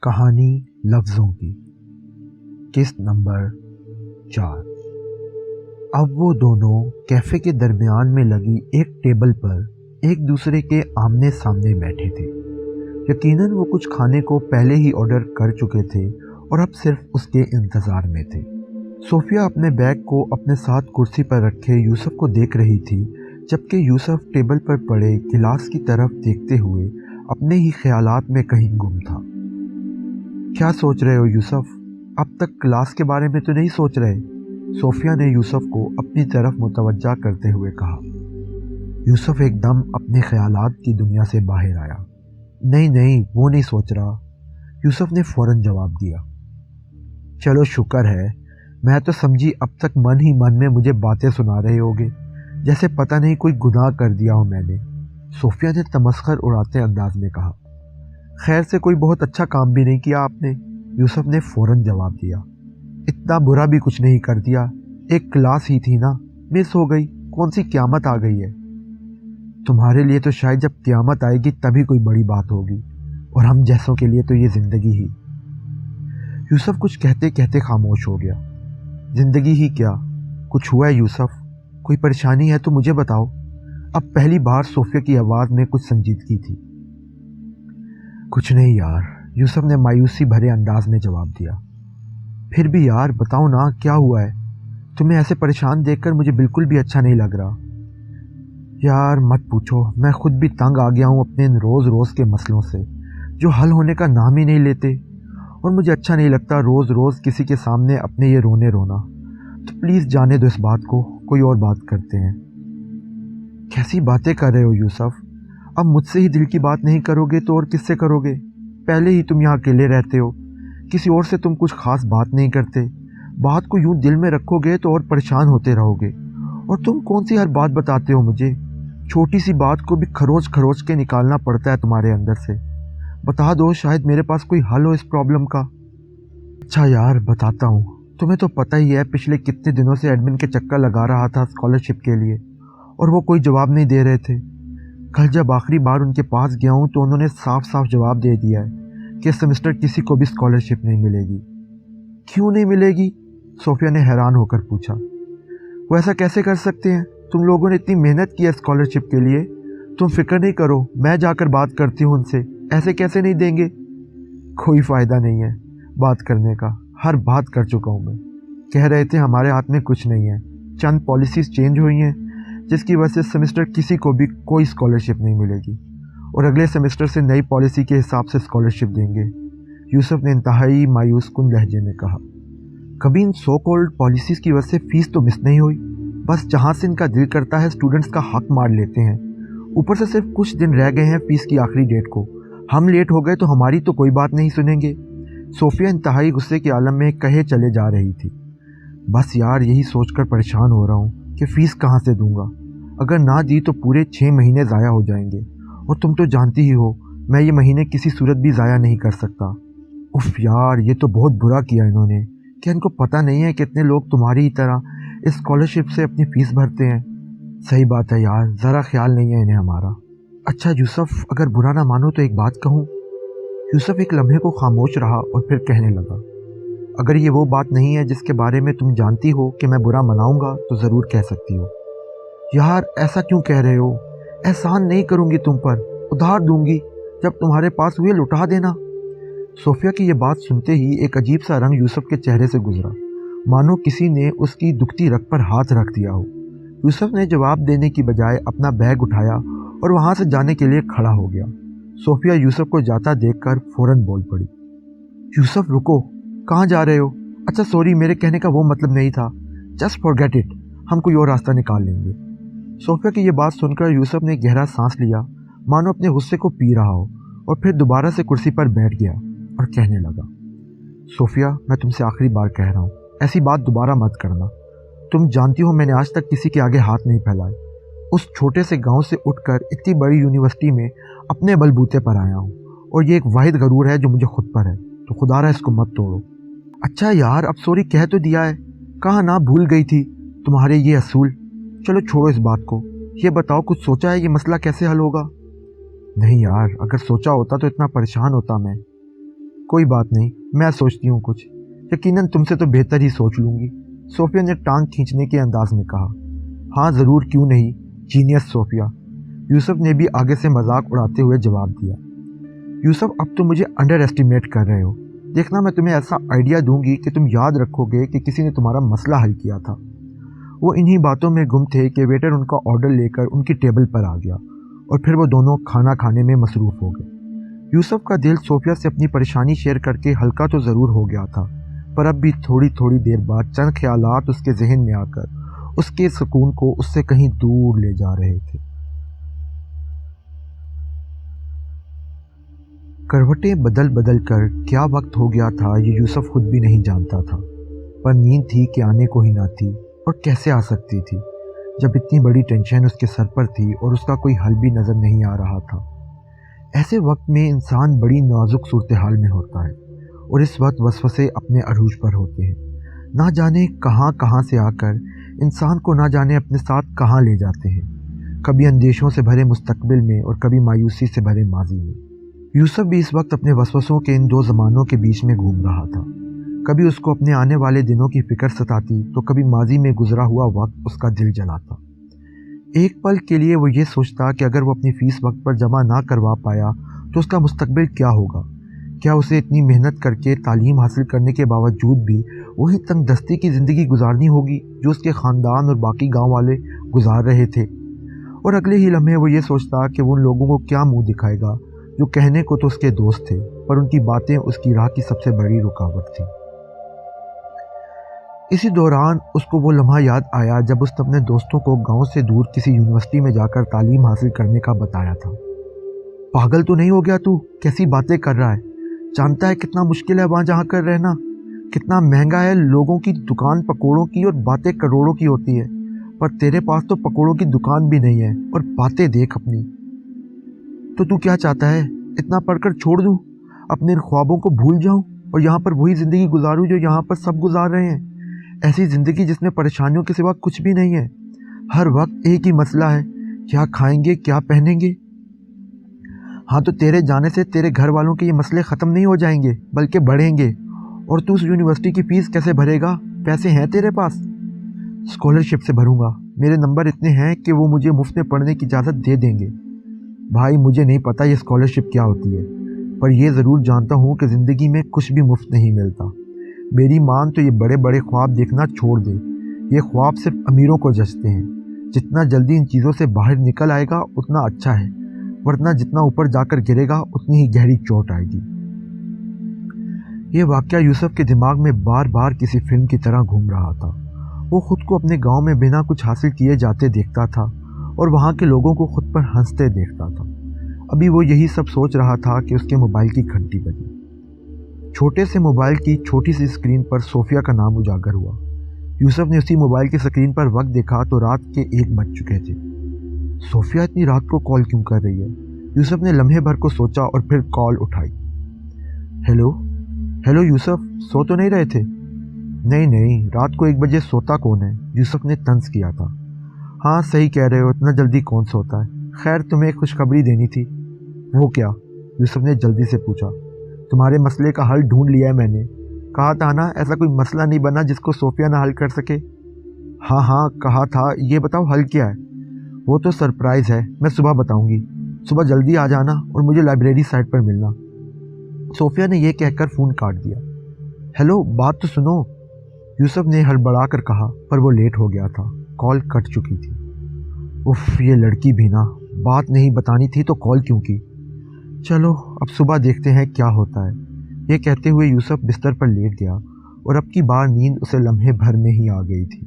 कहानी लफ्ज़ों की। किस्त नंबर 4। अब वो दोनों कैफ़े के दरमियान में लगी एक टेबल पर एक दूसरे के आमने सामने बैठे थे। यकीनन वो कुछ खाने को पहले ही ऑर्डर कर चुके थे और अब सिर्फ उसके इंतज़ार में थे। सोफिया अपने बैग को अपने साथ कुर्सी पर रखे यूसुफ को देख रही थी, जबकि यूसुफ टेबल पर पड़े गिलास की तरफ देखते हुए अपने ही ख्यालात में कहीं गुम था। क्या सोच रहे हो यूसुफ? अब तक क्लास के बारे में तो नहीं सोच रहे? सोफिया ने यूसुफ को अपनी तरफ मुतवज्जा करते हुए कहा। यूसुफ एकदम अपने ख्यालात की दुनिया से बाहर आया। नहीं नहीं, वो नहीं सोच रहा, यूसुफ ने फ़ौरन जवाब दिया। चलो शुक्र है, मैं तो समझी अब तक मन ही मन में मुझे बातें सुना रहे होगे, जैसे पता नहीं कोई गुनाह कर दिया हो मैंने, सोफिया ने तमस्खर उड़ाते अंदाज में कहा। खैर से कोई बहुत अच्छा काम भी नहीं किया आपने, यूसुफ ने फ़ौरन जवाब दिया। इतना बुरा भी कुछ नहीं कर दिया, एक क्लास ही थी ना, मिस हो गई, कौन सी क़यामत आ गई है। तुम्हारे लिए तो शायद जब क़यामत आएगी तभी कोई बड़ी बात होगी, और हम जैसों के लिए तो ये ज़िंदगी ही। यूसुफ कुछ कहते कहते खामोश हो गया। ज़िंदगी ही क्या, कुछ हुआ है यूसुफ? कोई परेशानी है तो मुझे बताओ। अब पहली बार सोफिया की आवाज़ में कुछ संजीदगी थी। कुछ नहीं यार, यूसुफ ने मायूसी भरे अंदाज में जवाब दिया। फिर भी यार बताओ ना, क्या हुआ है? तुम्हें ऐसे परेशान देखकर मुझे बिल्कुल भी अच्छा नहीं लग रहा। यार मत पूछो, मैं खुद भी तंग आ गया हूँ अपने इन रोज़ रोज़ के मसलों से, जो हल होने का नाम ही नहीं लेते, और मुझे अच्छा नहीं लगता रोज़ रोज़ किसी के सामने अपने ये रोने रोना। तो प्लीज़ जाने दो इस बात को, कोई और बात करते हैं। कैसी बातें कर रहे हो यूसुफ? अब मुझसे ही दिल की बात नहीं करोगे तो और किससे करोगे? पहले ही तुम यहाँ अकेले रहते हो, किसी और से तुम कुछ खास बात नहीं करते। बात को यूं दिल में रखोगे तो और परेशान होते रहोगे। और तुम कौन सी हर बात बताते हो मुझे? छोटी सी बात को भी खरोच खरोच के निकालना पड़ता है तुम्हारे अंदर से। बता दो, शायद मेरे पास कोई हल हो इस प्रॉब्लम का। अच्छा यार बताता हूँ। तुम्हें तो पता ही है पिछले कितने दिनों से एडमिन के चक्कर लगा रहा था स्कॉलरशिप के लिए, और वो कोई जवाब नहीं दे रहे थे। कल जब आखिरी बार उनके पास गया हूँ तो उन्होंने साफ साफ जवाब दे दिया है कि इस सेमेस्टर किसी को भी स्कॉलरशिप नहीं मिलेगी। क्यों नहीं मिलेगी? सोफिया ने हैरान होकर पूछा। वो ऐसा कैसे कर सकते हैं? तुम लोगों ने इतनी मेहनत की है स्कॉलरशिप के लिए। तुम फिक्र नहीं करो, मैं जाकर बात करती हूँ उनसे। ऐसे कैसे नहीं देंगे? कोई फ़ायदा नहीं है बात करने का, हर बात कर चुका हूँ मैं। कह रहे थे हमारे हाथ में कुछ नहीं है, चंद पॉलिसीज़ चेंज हुई हैं जिसकी वजह से सेमेस्टर किसी को भी कोई स्कॉलरशिप नहीं मिलेगी, और अगले सेमेस्टर से नई पॉलिसी के हिसाब से स्कॉलरशिप देंगे, यूसुफ ने इंतहाई मायूस कुन लहजे में कहा। कभी इन सो कॉल्ड पॉलिसीज़ की वजह से फ़ीस तो मिस नहीं हुई, बस जहाँ से इनका दिल करता है स्टूडेंट्स का हक मार लेते हैं। ऊपर से सिर्फ कुछ दिन रह गए हैं फ़ीस की आखिरी डेट को, हम लेट हो गए तो हमारी तो कोई बात नहीं सुनेंगे। सोफिया इंतहाई गुस्से के आलम में कहे चले जा रही थी। बस यार यही सोचकर परेशान हो रहा हूँ कि फ़ीस कहाँ से दूंगा। अगर ना दी तो पूरे 6 महीने ज़ाया हो जाएंगे, और तुम तो जानती ही हो मैं ये महीने किसी सूरत भी ज़ाया नहीं कर सकता। उफ यार, ये तो बहुत बुरा किया इन्होंने। क्या इनको पता नहीं है कितने लोग तुम्हारी ही तरह इस स्कॉलरशिप से अपनी फ़ीस भरते हैं? सही बात है यार, ज़रा ख्याल नहीं है इन्हें हमारा। अच्छा यूसुफ, अगर बुरा ना मानो तो एक बात कहूँ। यूसुफ एक लम्हे को खामोश रहा और फिर कहने लगा। अगर ये वो बात नहीं है जिसके बारे में तुम जानती हो कि मैं बुरा मनाऊंगा तो ज़रूर कह सकती हो। यार ऐसा क्यों कह रहे हो? एहसान नहीं करूंगी तुम पर, उधार दूंगी, जब तुम्हारे पास हुए लुटा देना। सोफिया की यह बात सुनते ही एक अजीब सा रंग यूसुफ के चेहरे से गुजरा, मानो किसी ने उसकी दुखती रग पर हाथ रख दिया हो। यूसुफ ने जवाब देने की बजाय अपना बैग उठाया और वहाँ से जाने के लिए खड़ा हो गया। सोफिया यूसुफ को जाता देखकर फ़ौरन बोल पड़ी। यूसुफ रुको, कहाँ जा रहे हो? अच्छा सॉरी, मेरे कहने का वो मतलब नहीं था, जस्ट फॉरगेट इट, हम कोई और रास्ता निकाल लेंगे। सोफिया की ये बात सुनकर यूसुफ ने गहरा सांस लिया, मानो अपने गुस्से को पी रहा हो, और फिर दोबारा से कुर्सी पर बैठ गया और कहने लगा। सोफिया, मैं तुमसे आखिरी बार कह रहा हूँ, ऐसी बात दोबारा मत करना। तुम जानती हो मैंने आज तक किसी के आगे हाथ नहीं फैलाए। उस छोटे से गांव से उठकर इतनी बड़ी यूनिवर्सिटी में अपने बलबूते पर आया हूँ, और ये एक वाहिद गरूर है जो मुझे खुद पर है, तो खुदारा इसको मत तोड़ो। अच्छा यार, अब सॉरी कह तो दिया है, कहाँ ना भूल गई थी तुम्हारे ये असूल। चलो छोड़ो इस बात को, ये बताओ कुछ सोचा है ये मसला कैसे हल होगा? नहीं यार, अगर सोचा होता तो इतना परेशान होता मैं। कोई बात नहीं, मैं सोचती हूँ कुछ, यकीनन तुमसे तो बेहतर ही सोच लूँगी, सोफिया ने टांग खींचने के अंदाज में कहा। हाँ ज़रूर, क्यों नहीं, जीनियस सोफिया, यूसुफ ने भी आगे से मजाक उड़ाते हुए जवाब दिया। यूसुफ, अब तुम मुझे अंडर एस्टिमेट कर रहे हो। देखना, मैं तुम्हें ऐसा आइडिया दूंगी कि तुम याद रखोगे कि किसी ने तुम्हारा मसला हल किया था। वो इन्हीं बातों में गुम थे कि वेटर उनका ऑर्डर लेकर उनकी टेबल पर आ गया और फिर वो दोनों खाना खाने में मसरूफ़ हो गए। यूसुफ का दिल सोफिया से अपनी परेशानी शेयर करके हल्का तो ज़रूर हो गया था, पर अब भी थोड़ी थोड़ी देर बाद चंद ख्यालात उसके जहन में आकर उसके सुकून को उससे कहीं दूर ले जा रहे थे। करवटें बदल बदल कर क्या वक्त हो गया था ये यूसुफ खुद भी नहीं जानता था, पर नींद थी कि आने को ही ना थी और कैसे आ सकती थी जब इतनी बड़ी टेंशन उसके सर पर थी और उसका कोई हल भी नज़र नहीं आ रहा था। ऐसे वक्त में इंसान बड़ी नाजुक सूरत हाल में होता है और इस वक्त वसवसे अपने अरूज पर होते हैं, ना जाने कहाँ कहाँ से आकर इंसान को ना जाने अपने साथ कहाँ ले जाते हैं, कभी अंदेशों से भरे मुस्तकबिल में और कभी मायूसी से भरे माजी में। यूसुफ भी इस वक्त अपने वसवसों के इन दो ज़मानों के बीच में घूम रहा था। कभी उसको अपने आने वाले दिनों की फिक्र सताती तो कभी माजी में गुजरा हुआ वक्त उसका दिल जलाता। एक पल के लिए वो ये सोचता कि अगर वो अपनी फ़ीस वक्त पर जमा ना करवा पाया तो उसका मुस्तकबिल क्या होगा। क्या उसे इतनी मेहनत करके तालीम हासिल करने के बावजूद भी वही तंग दस्ती की ज़िंदगी गुजारनी होगी जो उसके ख़ानदान और बाकी गाँव वाले गुजार रहे थे। और अगले ही लम्हे वो ये सोचता कि वो उन लोगों को क्या मुँह दिखाएगा जो कहने को तो उसके दोस्त थे, पर उनकी बातें उसकी राह की सबसे बड़ी रुकावट थी। इसी दौरान उसको वो लम्हा याद आया जब उसने अपने दोस्तों को गांव से दूर किसी यूनिवर्सिटी में जाकर तालीम हासिल करने का बताया था। पागल तो नहीं हो गया तू? कैसी बातें कर रहा है? जानता है कितना मुश्किल है वहाँ जाकर रहना, कितना महंगा है, लोगों की दुकान पकोड़ों की और बातें करोड़ों की होती है, पर तेरे पास तो पकोड़ों की दुकान भी नहीं है और बातें देख अपनी। तो तू क्या चाहता है? इतना पढ़कर छोड़ दूँ, अपने ख्वाबों को भूल जाऊँ और यहाँ पर वही ज़िंदगी गुजारूँ जो यहाँ पर सब गुजार रहे हैं? ऐसी ज़िंदगी जिसमें परेशानियों के सिवा कुछ भी नहीं है, हर वक्त एक ही मसला है, क्या खाएंगे क्या पहनेंगे। हाँ, तो तेरे जाने से तेरे घर वालों के ये मसले ख़त्म नहीं हो जाएंगे बल्कि बढ़ेंगे। और तू उस यूनिवर्सिटी की फ़ीस कैसे भरेगा? पैसे हैं तेरे पास? स्कॉलरशिप से भरूँगा, मेरे नंबर इतने हैं कि वो मुझे मुफ्त में पढ़ने की इजाज़त दे देंगे। भाई, मुझे नहीं पता ये स्कॉलरशिप क्या होती है, पर यह ज़रूर जानता हूँ कि ज़िंदगी में कुछ भी मुफ्त नहीं मिलता। मेरी मान तो ये बड़े बड़े ख्वाब देखना छोड़ दे, ये ख्वाब सिर्फ अमीरों को जचते हैं। जितना जल्दी इन चीज़ों से बाहर निकल आएगा उतना अच्छा है, वरना जितना ऊपर जाकर गिरेगा उतनी ही गहरी चोट आएगी। ये वाक़या यूसुफ के दिमाग में बार बार किसी फिल्म की तरह घूम रहा था। वो खुद को अपने गांव में बिना कुछ हासिल किए जाते देखता था और वहाँ के लोगों को खुद पर हंसते देखता था। अभी वो यही सब सोच रहा था कि उसके मोबाइल की घंटी बजी। छोटे से मोबाइल की छोटी सी स्क्रीन पर सोफिया का नाम उजागर हुआ। यूसुफ ने उसी मोबाइल की स्क्रीन पर वक्त देखा तो रात के 1 बज चुके थे। सोफिया इतनी रात को कॉल क्यों कर रही है? यूसुफ ने लम्हे भर को सोचा और फिर कॉल उठाई। हेलो हेलो यूसुफ, सो तो नहीं रहे थे? नहीं नहीं, रात को 1 बजे सोता कौन है? यूसुफ ने तंज किया था। हाँ सही कह रहे हो, इतना जल्दी कौन सोता है। खैर, तुम्हें एक खुशखबरी देनी थी। वो क्या? यूसुफ ने जल्दी से पूछा। तुम्हारे मसले का हल ढूंढ लिया है मैंने। कहा था ना, ऐसा कोई मसला नहीं बना जिसको सोफिया ना हल कर सके। हाँ हाँ कहा था, ये बताओ हल क्या है? वो तो सरप्राइज़ है, मैं सुबह बताऊंगी। सुबह जल्दी आ जाना और मुझे लाइब्रेरी साइड पर मिलना। सोफिया ने यह कहकर फ़ोन काट दिया। हेलो, बात तो सुनो, यूसुफ ने हड़बड़ा कर कहा, पर वो लेट हो गया था, कॉल कट चुकी थी। उफ, ये लड़की भी ना, बात नहीं बतानी थी तो कॉल क्यों की। चलो अब सुबह देखते हैं क्या होता है। ये कहते हुए यूसुफ बिस्तर पर लेट गया और अब की बार नींद उसे लम्हे भर में ही आ गई थी।